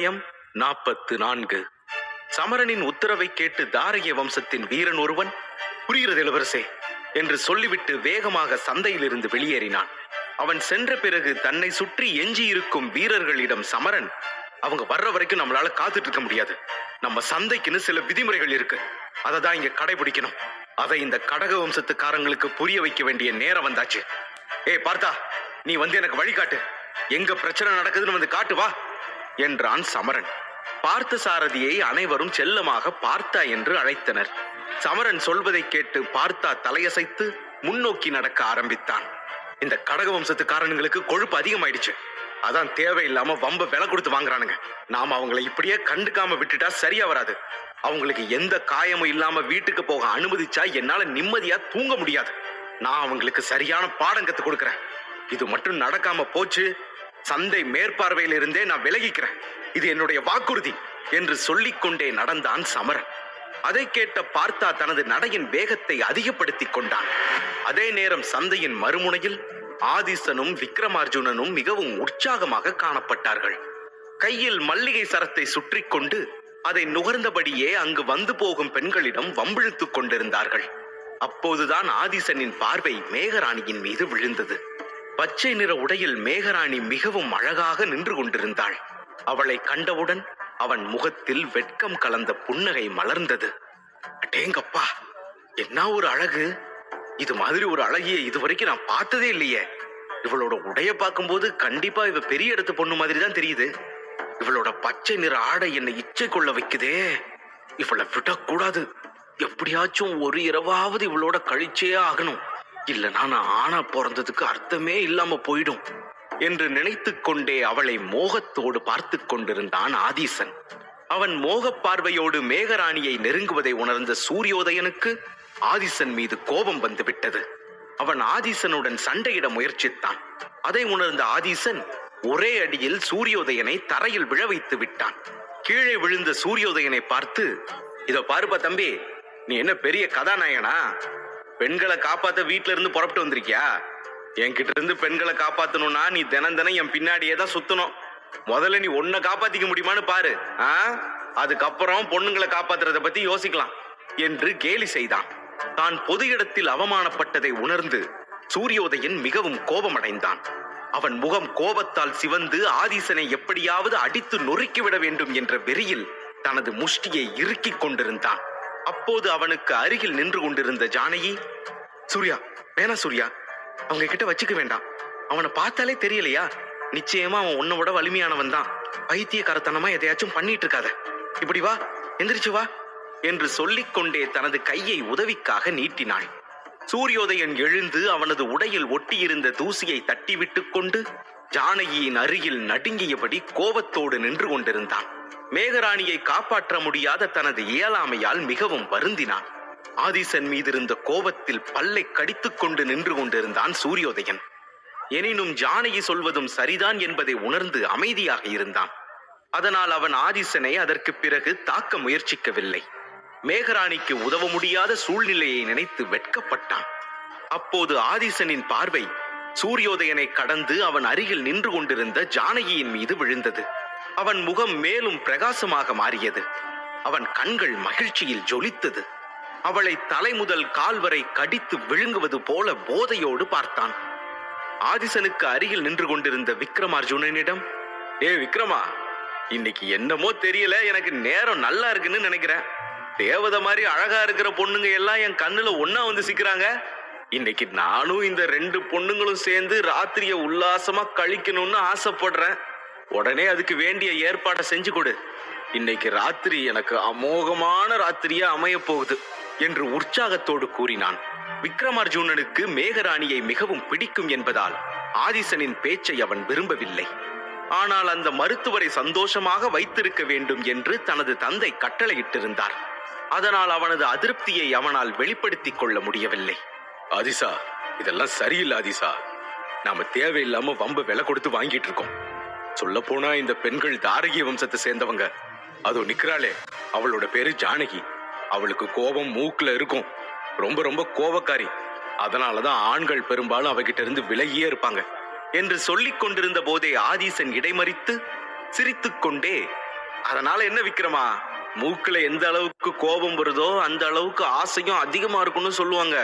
அத்தியாயம் 44. சமரனின் உத்தரவை கேட்டு தாரகிய வம்சத்தின் வீரன் ஒருவன், புரிகிறது இளவரசே என்று சொல்லிவிட்டு வேகமாக சந்தையிலிருந்து வெளியேறினான். அவன் சென்ற பிறகு தன்னை சுற்றி எஞ்சியிருக்கும் வீரர்களிடம் சமரன், அவங்க வர்ற வரைக்கும் நம்மளால காத்துட்டு இருக்க முடியாது. நம்ம சந்தைக்குன்னு சில விதிமுறைகள் இருக்கு, அதை தான் இங்க கடைபிடிக்கணும். அதை இந்த கடக வம்சத்துக்காரங்களுக்கு புரிய வைக்க வேண்டிய நேரம் வந்தாச்சு. பார்த்தா, நீ வந்து எனக்கு வழிகாட்டு, எங்க பிரச்சனை நடக்குதுன்னு வந்து காட்டு வா என்றான் சமரன். பார்த்த சாரதியை அனைவரும் செல்லமாக பார்த்தா என்று அழைத்தனர். சமரன் சொல்வதை கேட்டு பார்த்தா தலையசைத்து முன்னோக்கி நடக்க ஆரம்பித்தான். இந்த கடக வம்சத்துக்காரனுங்களுக்கு கொழுப்பு அதிகமாயிடுச்சு, அதான் தேவையில்லாம வம்ப விலை கொடுத்து வாங்குறானுங்க. நாம அவங்களை இப்படியே கண்டுக்காம விட்டுட்டா சரியா வராது. அவங்களுக்கு எந்த காயமும் இல்லாம வீட்டுக்கு போக அனுமதிச்சா என்னால நிம்மதியா தூங்க முடியாது. நான் அவங்களுக்கு சரியான பாடம் கத்து கொடுக்கறேன். இது மட்டும் நடக்காம போச்சு, சந்தை மேற்பார்வையில் இருந்தே நான் விலகிக்கிறேன், இது என்னுடைய வாக்குறுதி என்று சொல்லிக்கொண்டே நடந்தான் சமரன். அதை கேட்ட பார்த்தா தனது நடையின் வேகத்தை அதிகப்படுத்திக் கொண்டான். அதே நேரம் சந்தையின் மறுமுனையில் ஆதிசனும் விக்ரமார்ஜுனனும் மிகவும் உற்சாகமாக காணப்பட்டார்கள். கையில் மல்லிகை சரத்தை சுற்றி கொண்டு அதை நுகர்ந்தபடியே அங்கு வந்து போகும் பெண்களிடம் வம்பிழுத்துக் கொண்டிருந்தார்கள். அப்போதுதான் ஆதிசனின் பார்வை மேகராணியின் மீது விழுந்தது. பச்சை நிற உடையில் மேகராணி மிகவும் அழகாக நின்று கொண்டிருந்தாள். அவளை கண்டவுடன் அவன் முகத்தில் வெட்கம் கலந்த புன்னகை மலர்ந்தது. அடேங்கப்பா, என்ன ஒரு அழகு! இது மாதிரி ஒரு அழகிய இதுவரைக்கும் நான் பார்த்ததே இல்லையே. இவளோட உடைய பார்க்கும்போது கண்டிப்பா இவ பெரிய இடத்து பொண்ணு மாதிரி தான் தெரியுது. இவளோட பச்சை நிற ஆடை என்னை இச்சை கொள்ள வைக்குதே. இவளை விடக்கூடாது, எப்படியாச்சும் ஒரு இரவாவது இவளோட கழிச்சே ஆகணும், இல்லைனா நான் ஆனா பிறந்ததுக்கு அர்த்தமே இல்லாம போயிடும் என்று நினைத்து கொண்டே அவளை மோகத்தோடு பார்த்து கொண்டிருந்தான் ஆதிசன். அவன் மோக பார்வையோடு மேகராணியை நெருங்குவதை உணர்ந்த சூரியோதயனுக்கு ஆதிசன் மீது கோபம் வந்து விட்டது. அவன் ஆதிசனுடன் சண்டையிட முயற்சித்தான். அதை உணர்ந்த ஆதிசன் ஒரே அடியில் சூரியோதயனை தரையில் விழ வைத்து விட்டான். கீழே விழுந்த சூரியோதயனை பார்த்து, இதோ பாருப்பா தம்பி, நீ என்ன பெரிய கதாநாயகனா? பெண்களை காப்பாத்த வீட்டுல இருந்து புறப்பட்டு வந்திருக்கியா? என்கிட்ட இருந்து பெண்களை காப்பாத்தணும்னா நீ தினம் தினம் என் பின்னாடியே தான் சுத்தணும். முதல்ல நீ உன்னை காப்பாத்திக்க முடியுமான்னு பாரு, அதுக்கப்புறம் பொண்ணுங்களை காப்பாத்துறத பத்தி யோசிக்கலாம் என்று கேலி செய்தான். தான் பொது இடத்தில் அவமானப்பட்டதை உணர்ந்து சூரியோதயன் மிகவும் கோபமடைந்தான். அவன் முகம் கோபத்தால் சிவந்து ஆதிசனை எப்படியாவது அடித்து நொறுக்கிவிட வேண்டும் என்ற வெறியில் தனது முஷ்டியை இறுக்கிக் கொண்டிருந்தான். அப்போது அவனுக்கு அருகில் நின்று கொண்டிருந்த ஜானகி, சூர்யா வேணா சூர்யா, அவங்க கிட்ட வச்சுக்க வேண்டாம். அவனை பார்த்தாலே தெரியலையா, நிச்சயமா அவன் உன்னை விட வலிமையானவன் தான். பைத்தியக்காரத்தனமா எதையாச்சும் பண்ணிட்டு இருக்காத, இப்படி வா, எந்திரிச்சு வா என்று சொல்லிக்கொண்டே தனது கையை உதவிக்காக நீட்டினாள். சூரியோதயன் எழுந்து அவனது உடையில் ஒட்டியிருந்த தூசியை தட்டிவிட்டு கொண்டு ஜானகியின் அருகில் நடுங்கியபடி கோபத்தோடு நின்று கொண்டிருந்தான். மேகராணியை காப்பாற்ற முடியாத தனது இயலாமையால் மிகவும் வருந்தினான். ஆதிசன் மீதிருந்த கோபத்தில் பல்லை கடித்துக் கொண்டு நின்று கொண்டிருந்தான் சூரியோதயன். எனினும் ஜானகி சொல்வதும் சரிதான் என்பதை உணர்ந்து அமைதியாக இருந்தான். அதனால் அவன் ஆதிசனை அதற்கு பிறகு தாக்க முயற்சிக்கவில்லை. மேகராணிக்கு உதவ முடியாத சூழ்நிலையை நினைத்து வெட்கப்பட்டான். அப்போது ஆதிசனின் பார்வை சூரியோதயனை கடந்து அவன் அருகில் நின்று கொண்டிருந்த ஜானகியின் மீது விழுந்தது. அவன் முகம் மேலும் பிரகாசமாக மாறியது. அவன் கண்கள் மகிழ்ச்சியில் ஜொலித்தது. அவளை தலை முதல் கால் வரை கடித்து விழுங்குவது போல போதையோடு பார்த்தான். ஆதிசனுக்கு அருகில் நின்று கொண்டிருந்த விக்ரமார்ஜுனனிடம், விக்ரமா, இன்னைக்கு என்னமோ தெரியல, எனக்கு நேரம் நல்லா இருக்குன்னு நினைக்கிறேன். தேவதை மாதிரி அழகா இருக்கிற பொண்ணுங்க எல்லாம் என் கண்ணுல ஒன்னா வந்து சிக்கிறாங்க. இன்னைக்கு நானும் இந்த 2 பொண்ணுங்களும் சேர்ந்து ராத்திரிய உல்லாசமா கழிக்கணும்னு ஆசைப்படுறேன். உடனே அதுக்கு வேண்டிய ஏற்பாட்டை செஞ்சு கொடு. இன்னைக்கு ராத்திரி எனக்கு அமோகமான ராத்திரியா அமைய போகுது என்று உற்சாகத்தோடு கூறினான். விக்ரமார்ஜுனனுக்கு மேகராணியை மிகவும் பிடிக்கும் என்பதால் ஆதிசனின் பேச்சை அவன் விரும்பவில்லை. ஆனால் அந்த மருத்துவரை சந்தோஷமாக வைத்திருக்க வேண்டும் என்று தனது தந்தை கட்டளையிட்டிருந்தார். அதனால் அவனது அதிருப்தியை அவனால் வெளிப்படுத்திக் கொள்ள முடியவில்லை. ஆதிசா, இதெல்லாம் சரியில்லை ஆதிசா. நாம தேவையில்லாம வம்பு விலை கொடுத்து வாங்கிட்டு இருக்கோம். சொல்ல போனா இந்த பெண்கள் தாரகிய வம்சத்தை சேர்ந்தவங்க. அதோ நிக்கிறாளே, அவளோட பேரு ஜானகி. அவளுக்கு கோபம் மூக்குல இருக்கும், ரொம்ப ரொம்ப கோபக்காரி. அதனாலதான் ஆண்கள் பெரும்பாலும் அவகிட்ட இருந்து விலகியே இருப்பாங்க என்று சொல்லிக் கொண்டிருந்த போதே ஆதிசன் இடைமறித்து சிரித்துக் கொண்டே, அதனால என்ன விக்ரமா, மூக்குல எந்த அளவுக்கு கோபம் வருதோ அந்த அளவுக்கு ஆசையும் அதிகமா இருக்கும்னு சொல்லுவாங்க.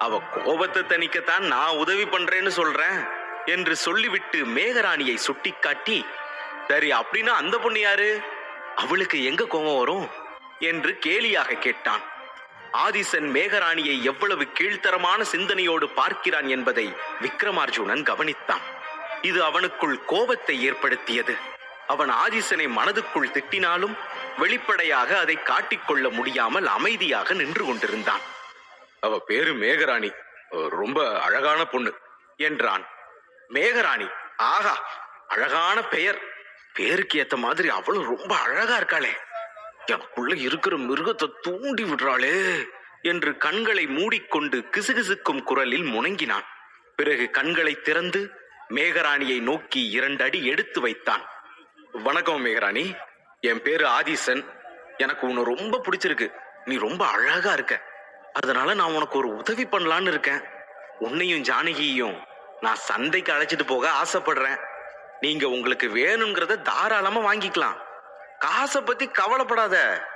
அவ கோபத்தை தணிக்கத்தான் நான் உதவி பண்றேன்னு சொல்றேன் என்று சொல்லிவிட்டு மேகராணியை சுட்டிக்காட்டி, சரி அப்படின்னா அந்த பொண்ணு யாரு, அவளுக்கு எங்க கோபம் வரும் என்று கேலியாக கேட்டான். ஆதிசன் மேகராணியை எவ்வளவு கீழ்த்தரமான சிந்தனையோடு பார்க்கிறான் என்பதை விக்ரமார்ஜுனன் கவனித்தான். இது அவனுக்குள் கோபத்தை ஏற்படுத்தியது. அவன் ஆதிசனை மனதுக்குள் திட்டினாலும் வெளிப்படையாக அதை காட்டிக்கொள்ள முடியாமல் அமைதியாக நின்று கொண்டிருந்தான். அவ பேரு மேகராணி, ரொம்ப அழகான பொண்ணு என்றான். மேகராணி, ஆகா, அழகான பெயர். பேருக்கு ஏத்த மாதிரி அவளும் ரொம்ப அழகா இருக்காளே, எனக்குள்ள இருக்கிற மிருகத்தை தூண்டி விடுறாளே என்று கண்களை மூடிக்கொண்டு கிசுகிசுக்கும் குரலில் முணங்கினான். பிறகு கண்களை திறந்து மேகராணியை நோக்கி 2 அடி எடுத்து வைத்தான். வணக்கம் மேகராணி, என் பேரு ஆதிசன். எனக்கு உன்னை ரொம்ப பிடிச்சிருக்கு. நீ ரொம்ப அழகா இருக்க. அதனால நான் உனக்கு ஒரு உதவி பண்ணலான்னு இருக்கேன். உன்னையும் ஜானகியையும் நான் சந்தைக்கு அழைச்சிட்டு போக ஆசைப்படுறேன். நீங்க உங்களுக்கு வேணுங்கிறத தாராளமா வாங்கிக்கலாம். காசை பத்தி கவலைப்படாத,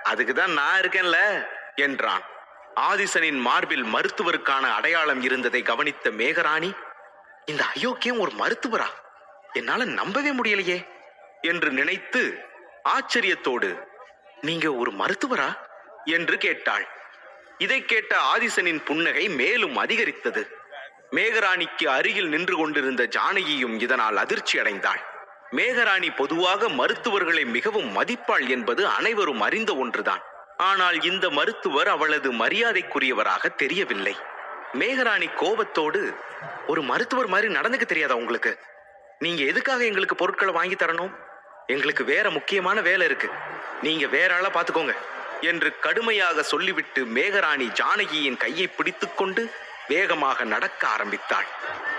அதுக்குதான் நான் இருக்கேன்ல என்றான். ஆதிசனின் மார்பில் மருத்துவருக்கான அடையாளம் இருந்ததை கவனித்த மேகராணி, இந்த அயோக்கியம் ஒரு மருத்துவரா, என்னால நம்பவே முடியலையே என்று நினைத்து ஆச்சரியத்தோடு, நீங்க ஒரு மருத்துவரா என்று கேட்டாள். இதை கேட்ட ஆதிசனின் புன்னகை மேலும் அதிகரித்தது. மேகராணிக்கு அருகில் நின்று கொண்டிருந்த ஜானகியும் இதனால் அதிர்ச்சி அடைந்தாள். மேகராணி பொதுவாக மருத்துவர்களை மிகவும் மதிப்பாள் என்பது அனைவரும் அறிந்த ஒன்றுதான். ஆனால் இந்த மருத்துவர் அவளது மரியாதைக்குரியவராக தெரியவில்லை. மேகராணி கோபத்தோடு, ஒரு மருத்துவர் மாதிரி நடந்துக்க தெரியாதா உங்களுக்கு? நீங்க எதுக்காக எங்களுக்கு பொருட்களை வாங்கி தரணும்? எங்களுக்கு வேற முக்கியமான வேலை இருக்கு, நீங்க வேற ஆளா பாத்துக்கோங்க என்று கடுமையாக சொல்லிவிட்டு மேகராணி ஜானகியின் கையை பிடித்துக்கொண்டு வேகமாக நடக்க ஆரம்பித்தாள்.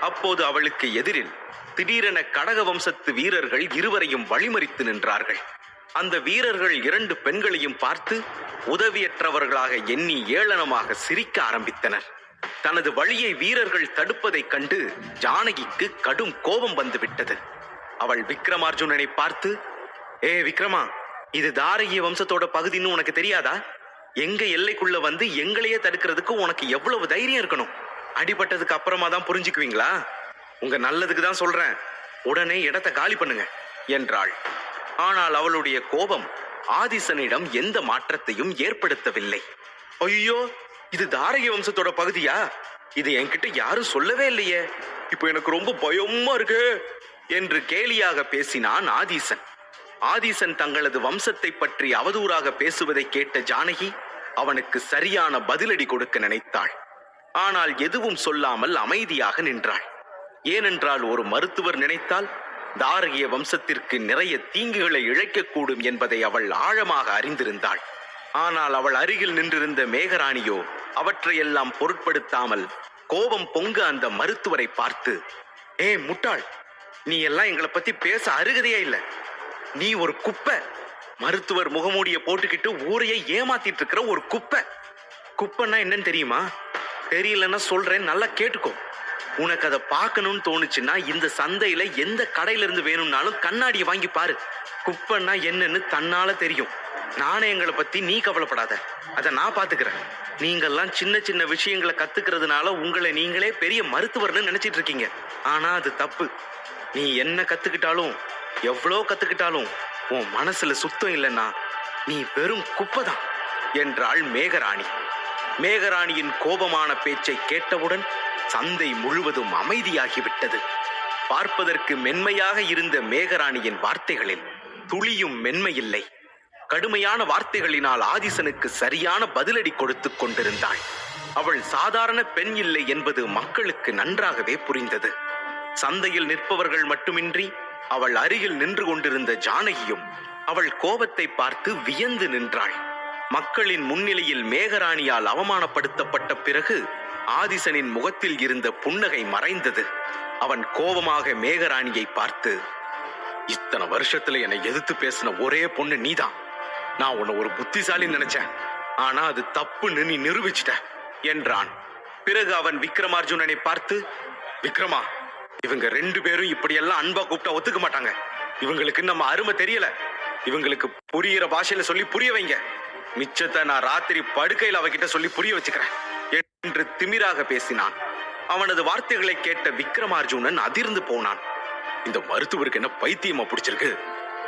அப்போது அவளுக்கு எதிரில் திடீரென கடக வம்சத்து வீரர்கள் இருவரையும் வழிமறித்து நின்றார்கள். அந்த வீரர்கள் 2 பெண்களையும் பார்த்து உதவியற்றவர்களாக எண்ணி ஏளனமாக சிரிக்க ஆரம்பித்தனர். தனது வழியை வீரர்கள் தடுப்பதைக் கண்டு ஜானகிக்கு கடும் கோபம் வந்துவிட்டது. அவள் விக்ரமார்ஜுனனை பார்த்து, ஏ விக்ரமா, இது தாரகிய வம்சத்தோட பகுதின்னு உனக்கு தெரியாதா? எங்க எல்லைக்குள்ள வந்து எங்களையே தடுக்கிறதுக்கு உனக்கு எவ்வளவு தைரியம் இருக்கணும்? அடிபட்டதுக்கு அப்புறமா தான் புரிஞ்சுக்குவீங்களா? உங்க நல்லதுக்கு தான் சொல்றேன், உடனே இடத்தை காலி பண்ணுங்க என்றாள். ஆனால் அவளுடைய கோபம் ஆதிசனிடம் எந்த மாற்றத்தையும் ஏற்படுத்தவில்லை. ஐயோ, இது தாரகிய வம்சத்தோட பகுதியா? இது என்கிட்ட யாரும் சொல்லவே இல்லையே, இப்போ எனக்கு ரொம்ப பயமா இருக்கு என்று கேலியாக பேசினான் ஆதிசன். ஆதிசன் தங்களது வம்சத்தை பற்றி அவதூறாக பேசுவதை கேட்ட ஜானகி அவனுக்கு சரியான பதிலடி கொடுக்க நினைத்தாள். ஆனால் எதுவும் சொல்லாமல் அமைதியாக நின்றாள். ஏனென்றால் ஒரு மருத்துவர் நினைத்தால் தாரகிய வம்சத்திற்கு நிறைய தீங்குகளை இழைக்கக்கூடும் என்பதை அவள் ஆழமாக அறிந்திருந்தாள். ஆனால் அவள் அருகில் நின்றிருந்த மேகராணியோ அவற்றையெல்லாம் பொருட்படுத்தாமல் கோபம் பொங்க அந்த மருத்துவரை பார்த்து, ஏ முட்டாள், நீ எல்லாம் எங்களை பத்தி பேச அருகதையே இல்ல. நீ ஒரு குப்பை. மருத்துவர் முகமூடிய போட்டுக்கிட்டு ஊரையை ஏமாத்திட்டு இருக்கிற ஒரு குப்பை. குப்பைன்னா என்னன்னு தெரியுமா? தெரியலன்னா சொல்றேன், நல்லா கேட்டுக்கோ. உனக்கு அதை பார்க்கணும்னு தோணுச்சுன்னா இந்த சந்தையில எந்த கடையில இருந்து வேணும்னாலும் கண்ணாடியை வாங்கி பாரு. குப்பைன்னா என்னன்னு தன்னால தெரியும். நாணயங்களை பத்தி நீ கவலைப்படாத, அதை நான் பாத்துக்கிறேன். நீங்கெல்லாம் சின்ன சின்ன விஷயங்களை கத்துக்கிறதுனால உங்களை நீங்களே பெரிய மருத்துவர்னு நினைச்சிட்டு இருக்கீங்க. ஆனா அது தப்பு. நீ என்ன கத்துக்கிட்டாலும் எவ்வளோ கத்துக்கிட்டாலும் உன் மனசுல சுத்தம் இல்லைன்னா நீ வெறும் குப்பைதான் என்றாள் மேகராணி. மேகராணியின் கோபமான பேச்சை கேட்டவுடன் சந்தை முழுவதும் அமைதியாகிவிட்டது. பார்ப்பதற்கு மென்மையாக இருந்த மேகராணியின் வார்த்தைகளில் துளியும் மென்மையில்லை. கடுமையான வார்த்தைகளினால் ஆதிசனுக்கு சரியான பதிலடி கொடுத்துக் கொண்டிருந்தாள். அவள் சாதாரண பெண் இல்லை என்பது மக்களுக்கு நன்றாகவே புரிந்தது. சந்தையில் நிற்பவர்கள் மட்டுமின்றி அவள் அருகில் நின்று கொண்டிருந்த ஜானகியும் அவள் கோபத்தை பார்த்து வியந்து நின்றாள். மக்களின் முன்னிலையில் மேகராணியால் அவமானப்படுத்தப்பட்ட பிறகு ஆதிசனின் முகத்தில் இருந்த புன்னகை மறைந்தது. அவன் கோபமாக மேகராணியை பார்த்து, இத்தனை வருஷத்துல என்னை எதிர்த்து பேசின ஒரே பொண்ணு நீதான். நான் உன்னை ஒரு புத்திசாலி நினைச்சேன், ஆனா அது தப்புன்னு நீ நிரூபிச்சிட்ட என்றான். பிறகு அவன் விக்ரமார்ஜுனனை பார்த்து, விக்ரமா, இவங்க 2 பேரும் இப்படியெல்லாம் அன்பா கூப்பிட்டா ஒத்துக்க மாட்டாங்க. இவங்களுக்கு நம்ம அருமை தெரியல. இவங்களுக்கு புரியிற பாஷையில சொல்லி புரிய வைங்க. மிச்சத்தை நான் ராத்திரி படுக்கையில் அவகிட்ட சொல்லி புரிய வச்சுக்கிறேன் என்று திமிராக பேசினான். அவனது வார்த்தைகளை கேட்ட விக்ரமார்ஜுனன் அதிர்ந்து போனான். இந்த மருத்துவருக்கு என்ன பைத்தியமா பிடிச்சிருக்கு?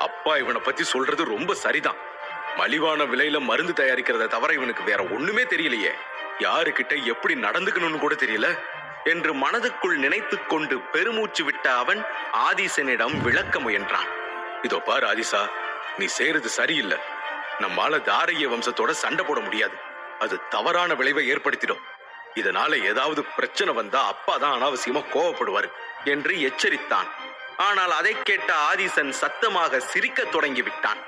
அப்பா இவனை பத்தி சொல்றது ரொம்ப சரிதான். மலிவான விலையில மருந்து தயாரிக்கிறத தவிர இவனுக்கு வேற ஒண்ணுமே தெரியலையே. யாருக்கிட்ட எப்படி நடந்துக்கணும்னு கூட தெரியல என்று மனதுக்குள் நினைத்து கொண்டு பெருமூச்சு விட்ட அவன் ஆதிசனிடம் விளக்க முயன்றான். இதோ பாரு ஆதிசா, நீ செய்யறது சரியில்லை. நம்மால தாரைய வம்சத்தோட சண்டை போட முடியாது. அது தவறான விளைவை ஏற்படுத்திடும். இதனால ஏதாவது பிரச்சனை வந்தா அப்பா தான் அனாவசியமா கோவப்படுவாரு என்று எச்சரித்தான். ஆனால் அதை கேட்ட ஆதிசன் சத்தமாக சிரிக்க தொடங்கி விட்டான்.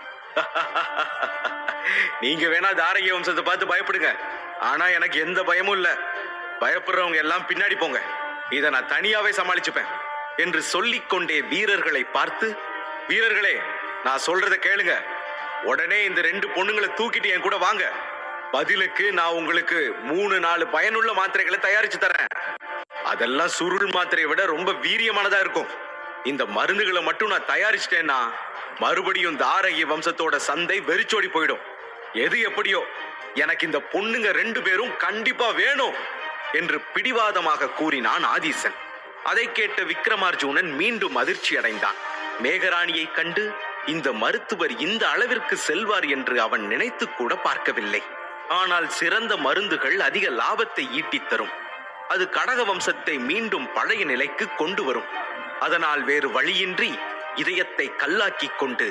நீங்க வேணா தாரைய வம்சத்தை பார்த்து பயப்படுங்க, ஆனா எனக்கு எந்த பயமும் இல்ல. பயப்படுறவங்க எல்லாம் பின்னாடி போங்க, இதை நான் தனியாவே சமாளிச்சுப்பேன் என்று சொல்லிக்கொண்டே வீரர்களை பார்த்து, வீரர்களே நான் சொல்றதை கேளுங்க. உடனே இந்த 2 பொண்ணுங்களை தூக்கிட்டு என் கூட வாங்க. பதிலுக்கு நான் உங்களுக்கு 3-4 பயனுள்ள மாத்திரைகளை தயாரிச்சு தரேன். அதெல்லாம் சுருள் மாத்திரையை விட ரொம்ப வீரியமானதா இருக்கும். இந்த மருந்துகளை மட்டும் நான் தயாரிச்சிட்டேன்னா மறுபடியும் தாரகி வம்சத்தோட சந்தை வெறிச்சோடி போயிடும். எது எப்படியோ எனக்கு இந்த பொண்ணுங்க 2 பேரும் கண்டிப்பா வேணும் என்று பிடிவாதமாக கூறினான் ஆதிசன். அதை கேட்ட விக்ரமார்ஜுனன் மீண்டும் அதிர்ச்சி அடைந்தான். மேகராணியை கண்டு இந்த மருத்துவர் இந்த அளவிற்கு செல்வார் என்று அவன் நினைத்து கூட பார்க்கவில்லை. ஆனால் சிறந்த மருந்துகள் அதிக லாபத்தை ஈட்டித் தரும். அது கடக வம்சத்தை மீண்டும் பழைய நிலைக்கு கொண்டு வரும். அதனால் வேறு வழியின்றி இதயத்தை கல்லாக்கிக் கொண்டு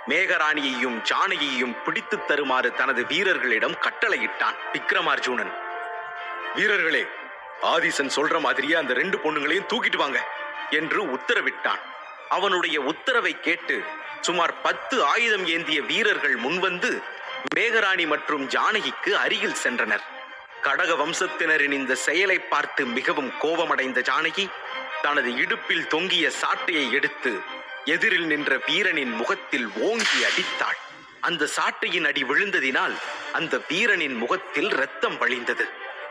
மேகராணியையும் ஜானகியையும் பிடித்து தருமாறு தனது வீரர்களிடம் கட்டளையிட்டான் விக்ரமார்ஜுனன். வீரர்களே, ஆதிசன் சொல்ற மாதிரியே அந்த 2 பொண்ணுங்களையும் தூக்கிட்டு வாங்க என்று உத்தரவிட்டான். அவனுடைய உத்தரவை கேட்டு சுமார் 10 ஆயுதம் ஏந்திய வீரர்கள் முன்வந்து மேகராணி மற்றும் ஜானகிக்கு அருகில் சென்றனர். கடக வம்சத்தினரின் இந்த செயலை பார்த்து மிகவும் கோபமடைந்த ஜானகி தனது இடுப்பில் தொங்கிய சாட்டையை எடுத்து எதிரில் நின்ற வீரனின் முகத்தில் ஓங்கி அடித்தாள். அந்த சாட்டையின் அடி விழுந்ததினால் அந்த வீரனின் முகத்தில் இரத்தம் வழிந்தது.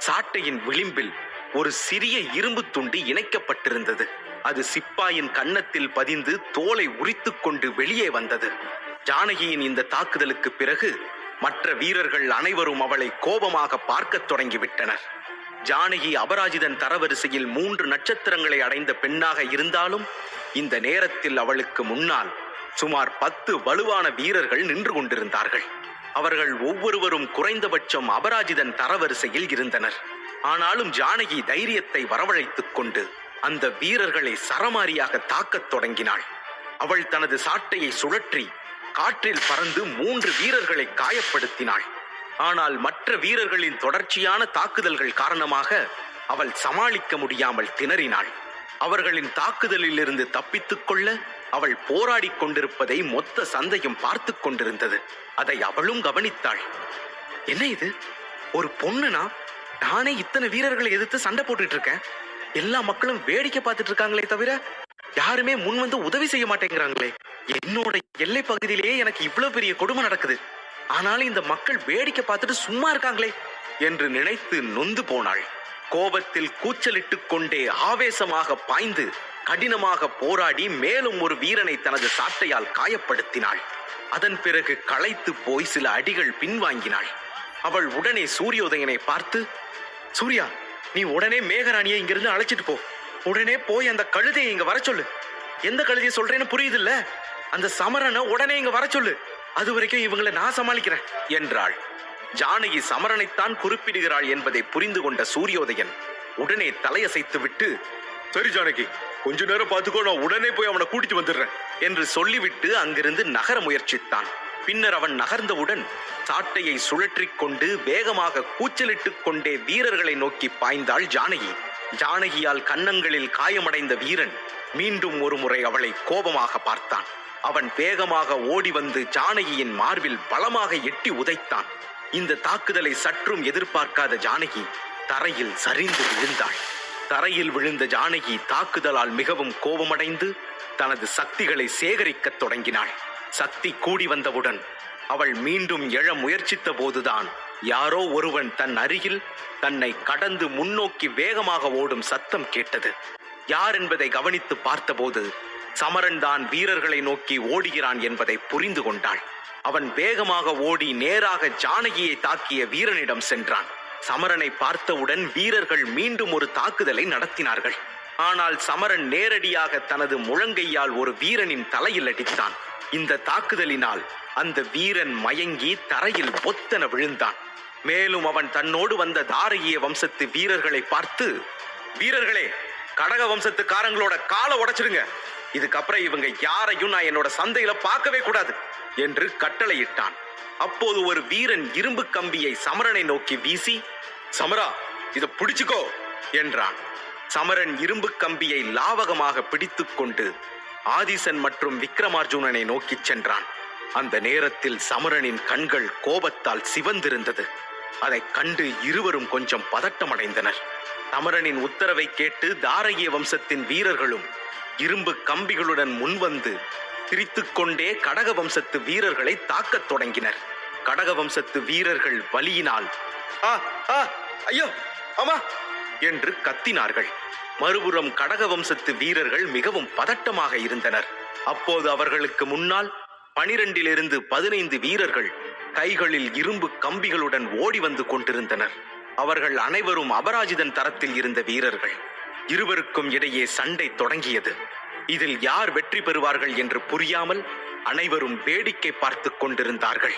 சாட்டையின் விளிம்பில் ஒரு சிறிய இரும்பு துண்டு இணைக்கப்பட்டிருந்தது. அது சிப்பாயின் கன்னத்தில் பதிந்து தோலை உரித்துக் கொண்டு வெளியே வந்தது. ஜானகியின் இந்த தாக்குதலுக்கு பிறகு மற்ற வீரர்கள் அனைவரும் அவளை கோபமாக பார்க்கத் தொடங்கிவிட்டனர். ஜானகி அபராஜிதன் தரவரிசையில் 3 நட்சத்திரங்களை அடைந்த பெண்ணாக இருந்தாலும் இந்த நேரத்தில் அவளுக்கு முன்னால் சுமார் 10 வலுவான வீரர்கள் நின்று கொண்டிருந்தார்கள். அவர்கள் ஒவ்வொருவரும் குறைந்தபட்சம் அபராஜிதன் தரவரிசையில் இருந்தனர். ஆனாலும் ஜானகி தைரியத்தை வரவழைத்துக் கொண்டு அந்த வீரர்களை சரமாரியாக தாக்கத் தொடங்கினாள். அவள் தனது சாட்டையை சுழற்றி காற்றில் பறந்து 3 வீரர்களை காயப்படுத்தினாள். ஆனால் மற்ற வீரர்களின் தொடர்ச்சியான தாக்குதல்கள் காரணமாக அவள் சமாளிக்க முடியாமல் திணறினாள். அவர்களின் தாக்குதலில் இருந்து தப்பித்துக் கொள்ள அவள் போராடி கொண்டிருப்பதை மொத்த சந்தையும் பார்த்து கொண்டிருந்தது. அதை அவளும் கவனித்தாள். என்ன இது, ஒரு பொண்ணுனா நானே இத்தனை வீரர்களை எதிர்த்து சண்டை போட்டுட்டு இருக்கேன். எல்லா மக்களும் வேடிக்கை பார்த்துட்டு இருக்காங்களே தவிர யாருமே முன் வந்து உதவி செய்ய மாட்டேங்கிறாங்களே. என்னோட எல்லை பகுதியிலேயே எனக்கு இவ்வளவு பெரிய கொடுமை நடக்குது, ஆனாலும் இந்த மக்கள் வேடிக்கை பார்த்துட்டு சும்மா இருக்காங்களே என்று நினைத்து நொந்து போனாள். கோபத்தில் கூச்சலிட்டுக் கொண்டே ஆவேசமாக பாய்ந்து கடினமாக போராடி மேலும் ஒரு வீரனை தனது சாட்டையால் காயப்படுத்தினாள். அதன் பிறகு களைத்து போய் சில அடிகள் பின்வாங்கினாள். அவள் உடனே சூரியோதயனை பார்த்து, சூர்யா, நீ உடனே மேகராணியை இங்கிருந்து அழைச்சிட்டு போ. உடனே போய் அந்த கழுதையை இங்க வர சொல்லு. எந்த கழுதையை சொல்றேன்னு புரியுது இல்ல? அந்த சமரனை உடனே இங்க வர சொல்லு. அது வரைக்கும் இவங்களை நான் சமாளிக்கிறேன் என்றாள். ஜானகி சமரனைத்தான் குறிப்பிடுகிறாள் என்பதை புரிந்து கொண்ட சூரியோதயன் உடனே தலையசைத்து விட்டு, சரி ஜானகி, கொஞ்ச நேரம் பார்த்துக்கோ, நான் உடனே போய் அவனை கூட்டிட்டு வந்துடுறேன் என்று சொல்லிவிட்டு அங்கிருந்து நகர முயற்சித்தான். பின்னர் அவன் நகர்ந்தவுடன் சாட்டையை சுழற்றிக் கொண்டு வேகமாக கூச்சலிட்டுக் கொண்டே வீரர்களை நோக்கி பாய்ந்தாள் ஜானகி. ஜானகியால் கன்னங்களில் காயமடைந்த வீரன் மீண்டும் ஒரு முறை அவளை கோபமாக பார்த்தான். அவன் வேகமாக ஓடி வந்து ஜானகியின் மார்பில் பலமாக எட்டி உதைத்தான். இந்த தாக்குதலை சற்றும் எதிர்பார்க்காத ஜானகி தரையில் சரிந்து விழுந்தாள். தரையில் விழுந்த ஜானகி தாக்குதலால் மிகவும் கோபமடைந்து தனது சக்திகளை சேகரிக்கத் தொடங்கினாள். சக்தி கூடி வந்தவுடன் அவள் மீண்டும் எழ முயற்சித்த போதுதான் யாரோ ஒருவன் தன் அருகில் தன்னை கடந்து முன்னோக்கி வேகமாக ஓடும் சத்தம் கேட்டது. யார் என்பதை கவனித்து பார்த்தபோது சமரன் தான் வீரர்களை நோக்கி ஓடுகிறான் என்பதை புரிந்து கொண்டாள். அவன் வேகமாக ஓடி நேராக ஜானகியை தாக்கிய வீரனிடம் சென்றான். சமரனை பார்த்தவுடன் வீரர்கள் மீண்டும் ஒரு தாக்குதலை நடத்தினார்கள். ஆனால் சமரன் நேரடியாக தனது முழங்கையால் ஒரு வீரனின் தலையில் அடித்தான். இந்த தாக்குதலினால் அந்த வீரன் மயங்கி தரையில் பொத்தென விழுந்தான். மேலும் அவன் தன்னோடு வந்த தாரகிய வம்சத்து வீரர்களை பார்த்து, வீரர்களே, கடக வம்சத்துக்காரங்களோட காலை உடைச்சிடுங்க, இதுக்கப்புறம் இவங்க யாரையும் நான் என்னோட சந்தையில பார்க்கவே கூடாது என்று கட்டளையிட்டான். அப்போது ஒரு வீரன் இரும்பு கம்பியை சமரனை நோக்கி வீசி, சமரா, இதை பிடிச்சுக்கோ என்றான். சமரன் இரும்பு கம்பியை லாவகமாக பிடித்துக் கொண்டு ஆதிசன் மற்றும் விக்ரமார்ஜுனனை நோக்கி சென்றான். அந்த நேரத்தில் சமரனின் கண்கள் கோபத்தால் சிவந்திருந்தது. அதைக் கண்டு இருவரும் கொஞ்சம் பதட்டமடைந்தனர். சமரனின் உத்தரவை கேட்டு தாரகிய வம்சத்தின் வீரர்களும் இரும்பு கம்பிகளுடன் முன்வந்து சிரித்துக்கொண்டே கடக வம்சத்து வீரர்களை தாக்கத் தொடங்கினர். கடக வம்சத்து வீரர்கள் வலியினால் ஐயோ அம்மா என்று கத்தினார்கள். மறுபுறம் கடக வம்சத்து வீரர்கள் மிகவும் பதட்டமாக இருந்தனர். அப்போது அவர்களுக்கு முன்னால் 12 to 15 வீரர்கள் கைகளில் இரும்பு கம்பிகளுடன் ஓடி வந்து கொண்டிருந்தனர். அவர்கள் அனைவரும் அபராஜிதன் தரத்தில் இருந்த வீரர்கள். இருவருக்கும் இடையே சண்டை தொடங்கியது. இதில் யார் வெற்றி பெறுவார்கள் என்று புரியாமல் அனைவரும் வேடிக்கை பார்த்து கொண்டிருந்தார்கள்.